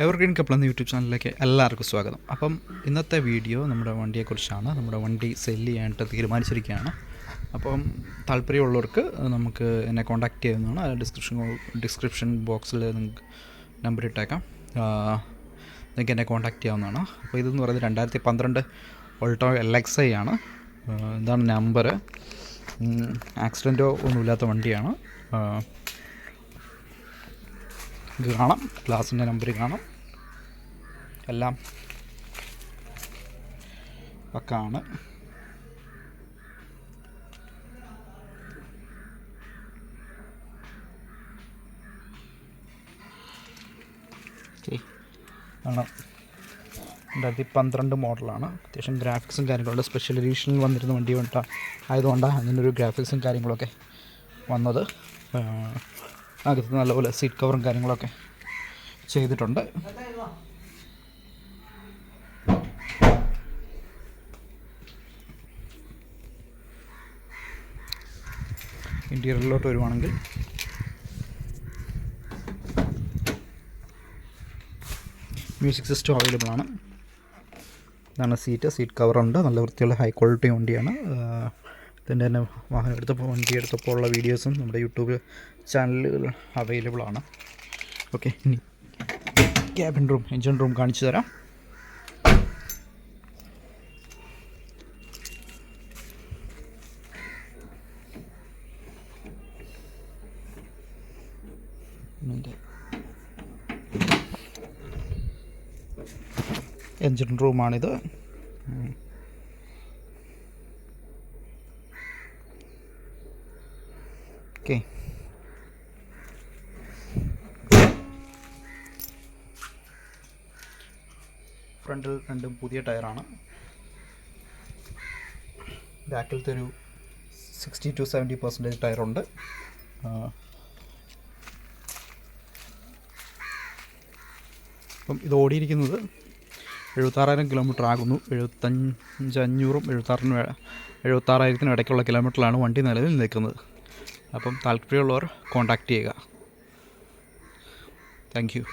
Evergreen couple എന്ന YouTube ചാനലിലേക്ക് എല്ലാവർക്കും സ്വാഗതം. അപ്പം ഇന്നത്തെ വീഡിയോ നമ്മുടെ വണ്ടിയെക്കുറിച്ചാണ്. നമ്മുടെ വണ്ടി സെല്ല് ചെയ്യാനായിട്ട് തീരുമാനിച്ചിരിക്കുകയാണ്. അപ്പം താല്പര്യമുള്ളവർക്ക് നമുക്ക് എന്നെ കോൺടാക്റ്റ് ചെയ്യാവുന്നതാണ്. ഡിസ്ക്രിപ്ഷൻ ബോക്സിൽ നിങ്ങൾക്ക് നമ്പർ ഇട്ടേക്കാം. നിങ്ങൾക്ക് എന്നെ കോൺടാക്റ്റ് ചെയ്യാവുന്നതാണ്. അപ്പോൾ ഇതെന്ന് പറയുന്നത് 2012 ഓൾട്ടോ LXi ആണ്. ഇതാണ് നമ്പർ. ആക്സിഡൻറ്റോ ഒന്നുമില്ലാത്ത വണ്ടിയാണ്. ഇത് കാണാം, ഗ്ലാസിൻ്റെ നമ്പർ കാണാം, എല്ലാം പക്കാണ്. ആണ് 2012 മോഡലാണ്. അത്യാവശ്യം ഗ്രാഫിക്സും കാര്യങ്ങളുണ്ട്. സ്പെഷ്യൽ എഡീഷനിൽ വന്നിരുന്ന വണ്ടി ആയതുകൊണ്ടാണ് അങ്ങനൊരു ഗ്രാഫിക്സും കാര്യങ്ങളൊക്കെ വന്നത്. അകത്ത് നല്ലപോലെ സീറ്റ് കവറും കാര്യങ്ങളൊക്കെ ചെയ്തിട്ടുണ്ട്. ഇൻറ്റീരിയറിലോട്ട് വരുവാണെങ്കിൽ മ്യൂസിക് സിസ്റ്റം അവൈലബിൾ ആണ്. ഇതാണ് സീറ്റ് കവറുണ്ട്. നല്ല വൃത്തിയുള്ള ഹൈ ക്വാളിറ്റി വണ്ടിയാണ്. ഇതിൻ്റെ തന്നെ വണ്ടി എടുത്തപ്പോൾ ഉള്ള വീഡിയോസും നമ്മുടെ യൂട്യൂബ് ചാനലുകൾ അവൈലബിൾ ആണ്. ഓക്കെ, ഇനി ക്യാബിൻ റൂം, എൻജിൻ റൂം കാണിച്ചു തരാം. എൻജിൻ റൂമാണിത്. ഓക്കെ, ഫ്രണ്ടിൽ രണ്ടും പുതിയ ടയറാണ്. ബാക്കിലത്തെ ഒരു 60-70% ടയറുണ്ട്. അപ്പം ഇത് ഓടിയിരിക്കുന്നത് 76,000 കിലോമീറ്റർ ആകുന്നു. 75,500-76,000 ഇടയ്ക്കുള്ള കിലോമീറ്ററിലാണ് വണ്ടി നിലവിൽ നിൽക്കുന്നത്. അപ്പം താല്പര്യമുള്ളവർ കോൺടാക്റ്റ് ചെയ്യുക. Thank you.